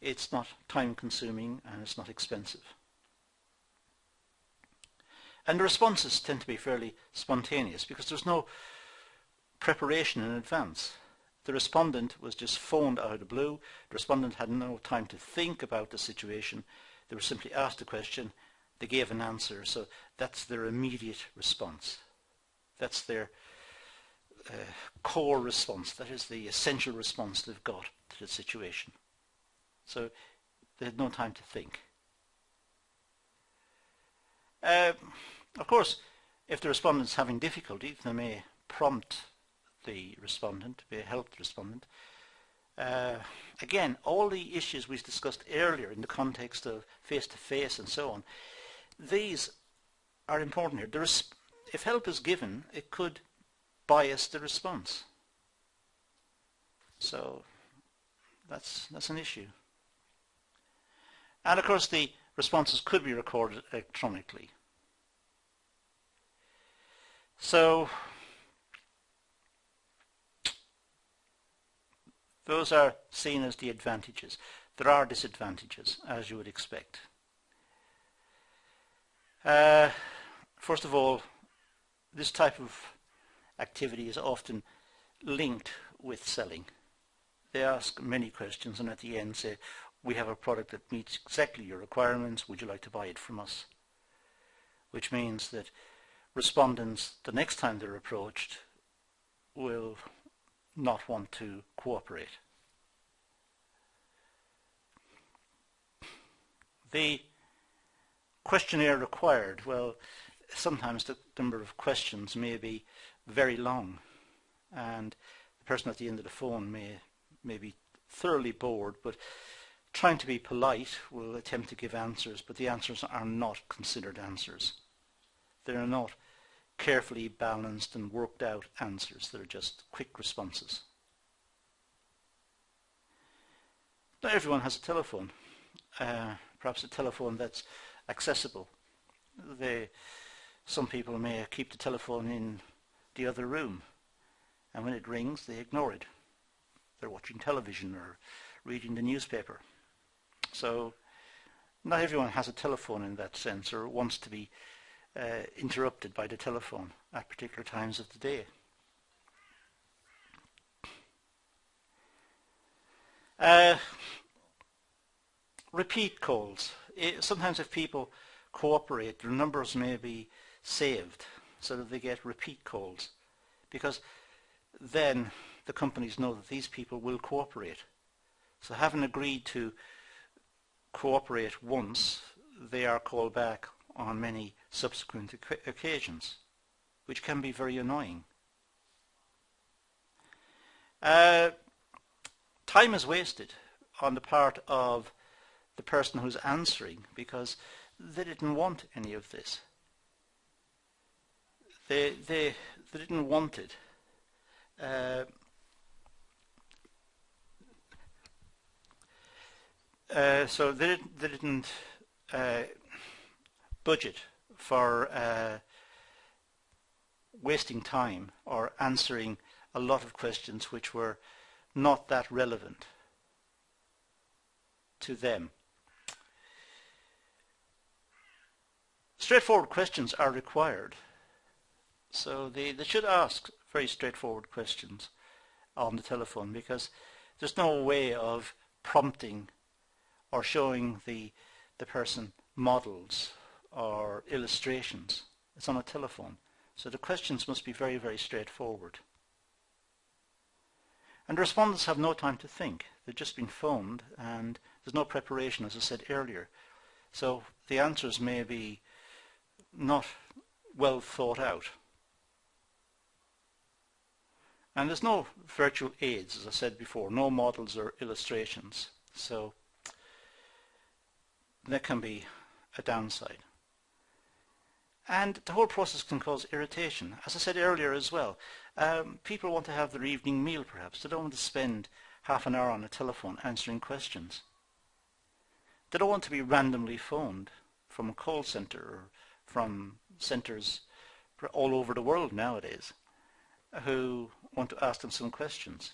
it's not time consuming and it's not expensive. And the responses tend to be fairly spontaneous because there's no preparation in advance. The respondent was just phoned out of the blue. The respondent had no time to think about the situation. They were simply asked a question. They gave an answer. So that's their immediate response. That's their core response. That is the essential response they've got to the situation. So they had no time to think. Of course, if the respondent's having difficulty, they may prompt the respondent, may help the respondent. Again, all the issues we discussed earlier in the context of face-to-face and so on, these are important here. If help is given, it could bias the response. So that's an issue. And of course the responses could be recorded electronically. So those are seen as the advantages. There are disadvantages, as you would expect. First of all, this type of activity is often linked with selling. They ask many questions and at the end say, we have a product that meets exactly your requirements, would you like to buy it from us? Which means that respondents, the next time they're approached, will not want to cooperate. The questionnaire required, well, sometimes the number of questions may be very long and the person at the end of the phone may be thoroughly bored, but trying to be polite will attempt to give answers, but the answers are not considered answers. They are not carefully balanced and worked out answers. They're just quick responses. Not everyone has a telephone. Perhaps a telephone that's accessible. Some people may keep the telephone in the other room, and when it rings they ignore it. They're watching television or reading the newspaper. So not everyone has a telephone in that sense or wants to be interrupted by the telephone at particular times of the day. Repeat calls. Sometimes if people cooperate, their numbers may be saved so that they get repeat calls, because then the companies know that these people will cooperate. So having agreed to cooperate once, they are called back on many subsequent occasions, which can be very annoying. Time is wasted on the part of the person who's answering because they didn't want any of this. They didn't want it. So they didn't budget for wasting time or answering a lot of questions which were not that relevant to them. Straightforward questions are required. So they should ask very straightforward questions on the telephone, because there's no way of prompting or showing the person models or illustrations. It's on a telephone. So the questions must be very, very straightforward. And the respondents have no time to think. They've just been phoned and there's no preparation, as I said earlier. So the answers may be not well thought out. And there's no virtual aids, as I said before, no models or illustrations. So that can be a downside. And the whole process can cause irritation. As I said earlier as well, people want to have their evening meal perhaps. They don't want to spend half an hour on a telephone answering questions. They don't want to be randomly phoned from a call center or from centers all over the world nowadays who want to ask them some questions.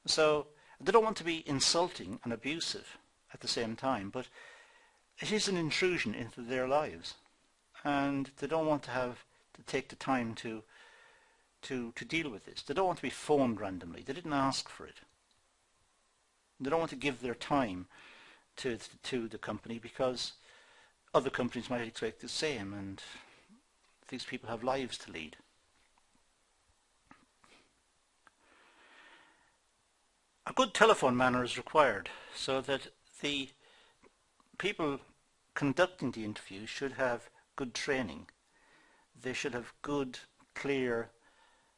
So they don't want to be insulting and abusive at the same time, but it is an intrusion into their lives, and they don't want to have to take the time to deal with this. They don't want to be phoned randomly. They didn't ask for it. They don't want to give their time to the company, because other companies might expect the same, and these people have lives to lead. A good telephone manner is required, so that the people conducting the interview should have good training. They should have good, clear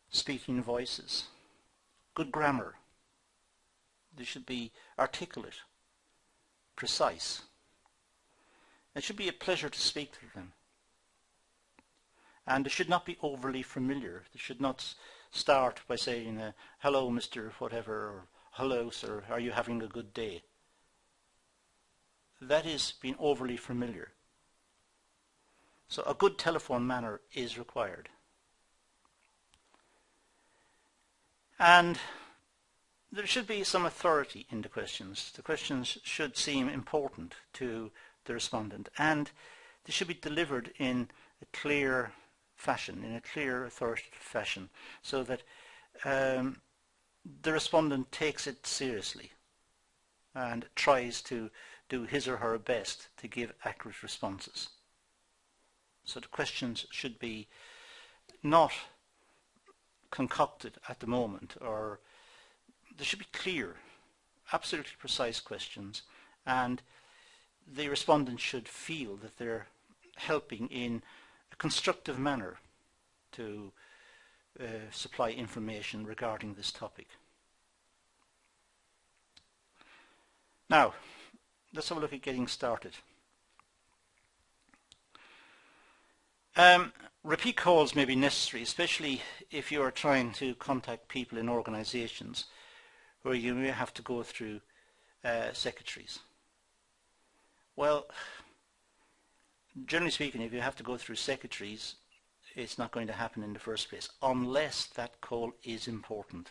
speaking voices, good grammar. They should be articulate, precise. It should be a pleasure to speak to them. And they should not be overly familiar. They should not start by saying, hello, Mr. whatever, or hello, sir, are you having a good day? That is being overly familiar. So a good telephone manner is required. And there should be some authority in the questions. The questions should seem important to the respondent, and they should be delivered in a clear fashion, in a clear, authoritative fashion, so that the respondent takes it seriously and tries to do his or her best to give accurate responses. So the questions should be not concocted at the moment, or they should be clear, absolutely precise questions, and the respondent should feel that they're helping in a constructive manner to supply information regarding this topic. Now, let's have a look at getting started. Repeat calls may be necessary, especially if you are trying to contact people in organizations where you may have to go through secretaries. Well, generally speaking, if you have to go through secretaries, it's not going to happen in the first place, unless that call is important.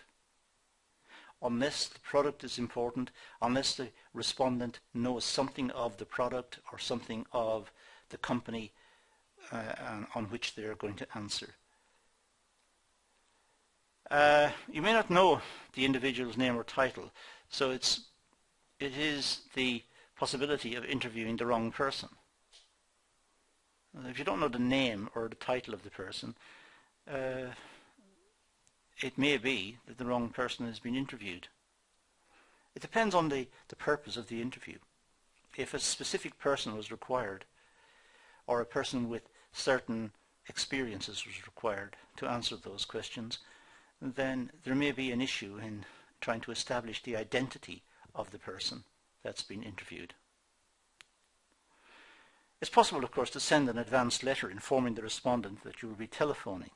Unless the product is important, unless the respondent knows something of the product or something of the company on which they are going to answer. You may not know the individual's name or title, so it is the possibility of interviewing the wrong person. If you don't know the name or the title of the person, it may be that the wrong person has been interviewed. It depends on the purpose of the interview. If a specific person was required, or a person with certain experiences was required to answer those questions, then there may be an issue in trying to establish the identity of the person that's been interviewed. It's possible, of course, to send an advance letter informing the respondent that you will be telephoning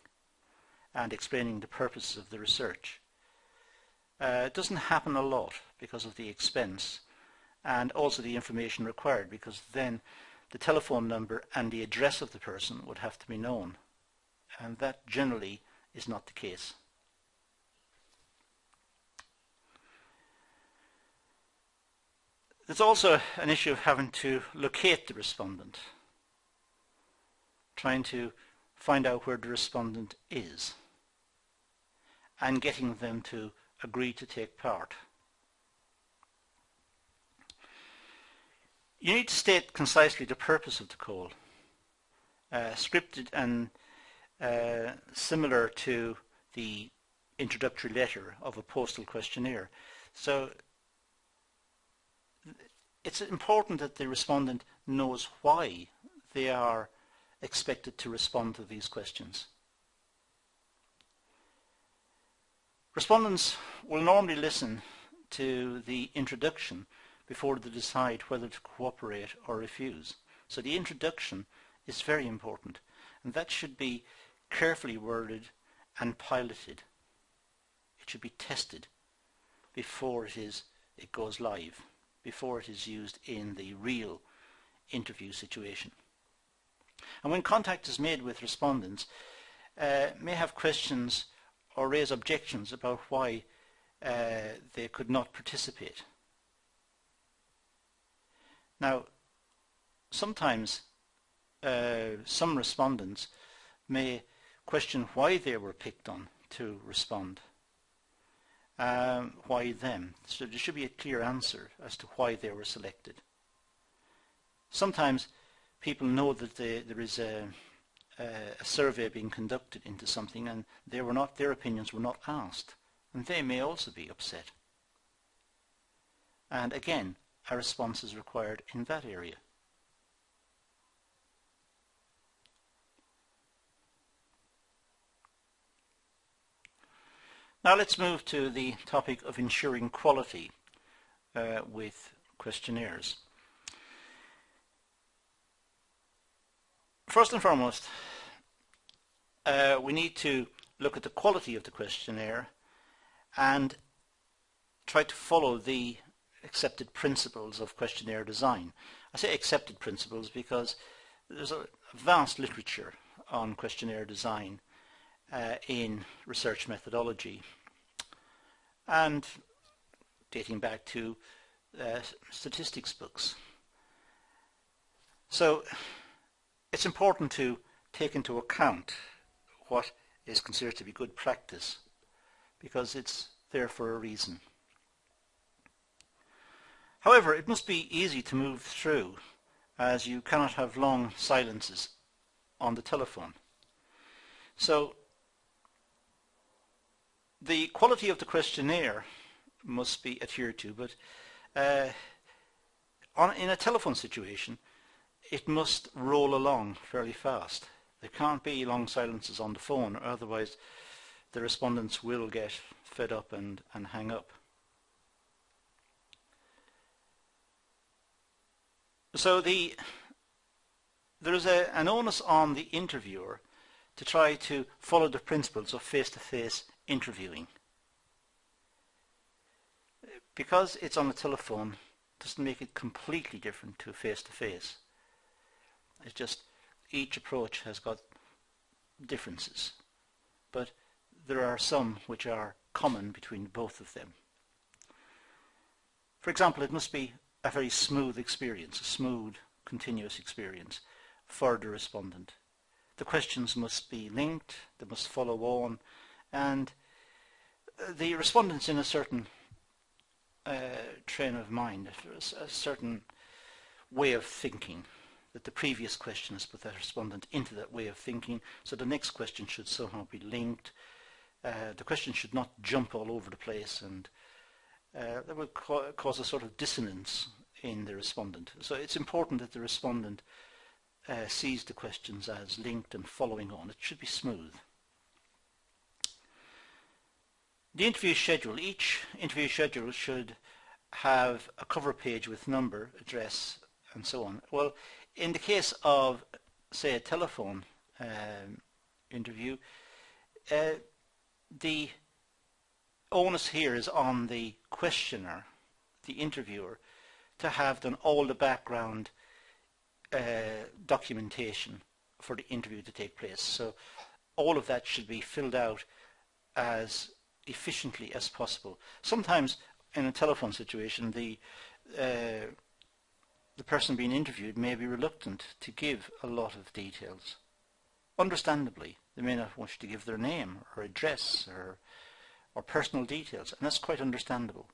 and explaining the purposes of the research. It doesn't happen a lot because of the expense and also the information required, because then the telephone number and the address of the person would have to be known, and that generally is not the case. There's also an issue of having to locate the respondent. trying to find out where the respondent is and getting them to agree to take part. You need to state concisely the purpose of the call, scripted and similar to the introductory letter of a postal questionnaire. So it's important that the respondent knows why they are expected to respond to these questions. Respondents will normally listen to the introduction before they decide whether to cooperate or refuse. So the introduction is very important, and that should be carefully worded and piloted. It should be tested before it goes live, before it is used in the real interview situation. And when contact is made with respondents, may have questions or raise objections about why they could not participate. Now, sometimes some respondents may question why they were picked on to respond. Why them? So there should be a clear answer as to why they were selected. Sometimes people know that there is a survey being conducted into something and their opinions were not asked, and they may also be upset. And again, a response is required in that area. Now let's move to the topic of ensuring quality with questionnaires. First and foremost, we need to look at the quality of the questionnaire and try to follow the accepted principles of questionnaire design. I say accepted principles because there's a vast literature on questionnaire design in research methodology, and dating back to statistics books. So it's important to take into account what is considered to be good practice, because it's there for a reason. However, it must be easy to move through, as you cannot have long silences on the telephone. So the quality of the questionnaire must be adhered to, but in a telephone situation, it must roll along fairly fast. There can't be long silences on the phone, or otherwise the respondents will get fed up and hang up. So there is an onus on the interviewer to try to follow the principles of face-to-face interviewing. Because it's on the telephone doesn't make it completely different to face-to-face. It's just each approach has got differences, but there are some which are common between both of them. For example, it must be a very smooth experience, a smooth, continuous experience for the respondent. The questions must be linked, they must follow on, and the respondent's in a certain train of mind, a certain way of thinking, that the previous question has put that respondent into that way of thinking, so the next question should somehow be linked. The question should not jump all over the place, and that will cause a sort of dissonance in the respondent. So it's important that the respondent sees the questions as linked and following on. It should be smooth. The interview schedule. Each interview schedule should have a cover page with number, address, and so on. Well, in the case of, say, a telephone interview, the onus here is on the questioner, the interviewer, to have done all the background documentation for the interview to take place. So all of that should be filled out as efficiently as possible. Sometimes in a telephone situation, the person being interviewed may be reluctant to give a lot of details. understandably, they may not want you to give their name or address or personal details, and that's quite understandable.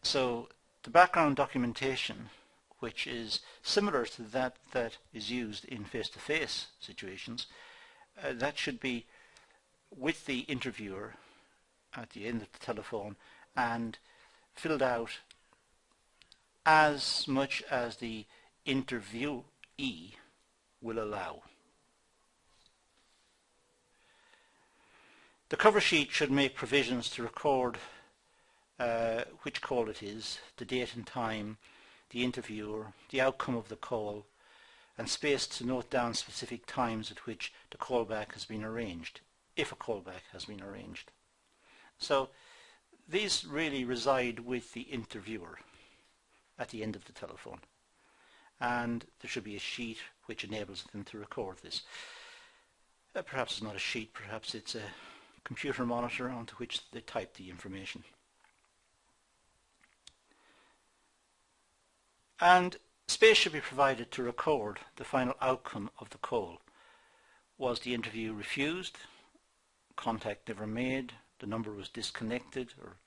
So the background documentation, which is similar to that is used in face-to-face situations, that should be with the interviewer at the end of the telephone and filled out as much as the interviewee will allow. The cover sheet should make provisions to record which call it is, the date and time, the interviewer, the outcome of the call, and space to note down specific times at which the callback has been arranged, if a callback has been arranged. So these really reside with the interviewer at the end of the telephone, and there should be a sheet which enables them to record this. Perhaps it's not a sheet, perhaps it's a computer monitor onto which they type the information. And space should be provided to record the final outcome of the call. Was the interview refused? Contact never made? The number was disconnected? Or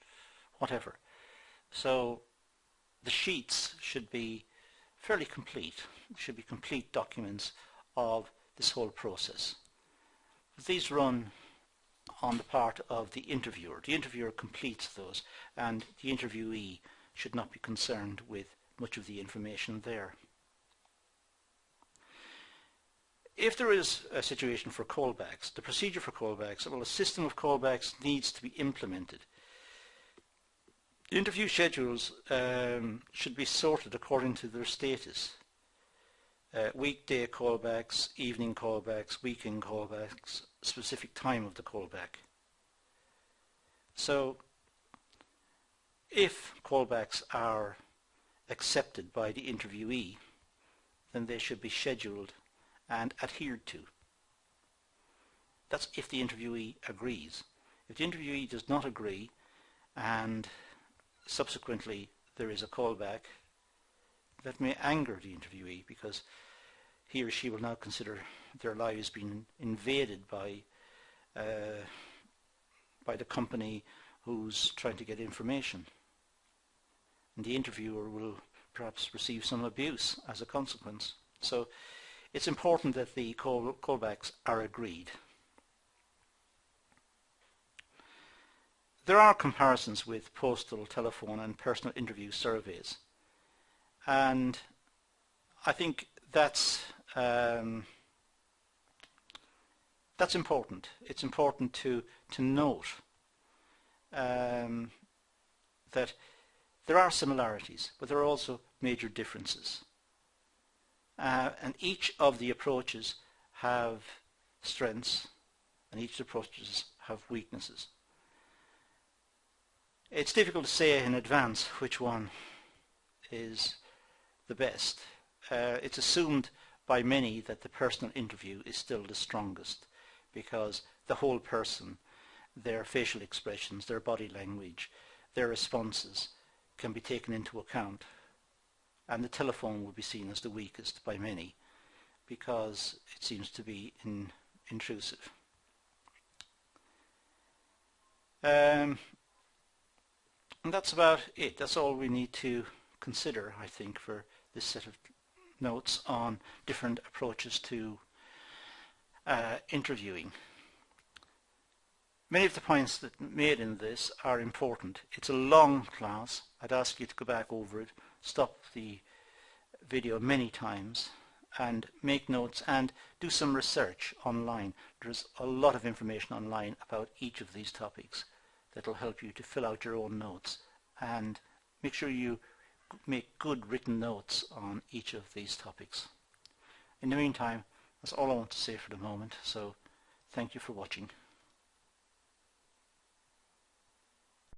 whatever. So the sheets should be fairly complete. Should be complete documents of this whole process. These run on the part of the interviewer. The interviewer completes those, and the interviewee should not be concerned with much of the information there. If there is a situation for callbacks, the procedure for callbacks, well, a system of callbacks needs to be implemented. The interview schedules should be sorted according to their status. Weekday callbacks, evening callbacks, weekend callbacks, specific time of the callback. So if callbacks are accepted by the interviewee, then they should be scheduled and adhered to. That's if the interviewee agrees. If the interviewee does not agree and subsequently there is a callback, that may anger the interviewee because he or she will now consider their lives being invaded by the company who's trying to get information. And the interviewer will perhaps receive some abuse as a consequence. So it's important that the callbacks are agreed. There are comparisons with postal, telephone and personal interview surveys, and I think that's important. It's important to note that there are similarities, but there are also major differences. And each of the approaches have strengths, and each of the approaches have weaknesses. It's difficult to say in advance which one is the best. It's assumed by many that the personal interview is still the strongest because the whole person, their facial expressions, their body language, their responses can be taken into account, and the telephone will be seen as the weakest by many because it seems to be intrusive. And that's about it. That's all we need to consider, I think, for this set of notes on different approaches to interviewing. Many of the points that made in this are important. It's a long class. I'd ask you to go back over it, stop the video many times and make notes and do some research online. There's a lot of information online about each of these topics that will help you to fill out your own notes, and make sure you make good written notes on each of these topics. In the meantime, that's all I want to say for the moment, so thank you for watching.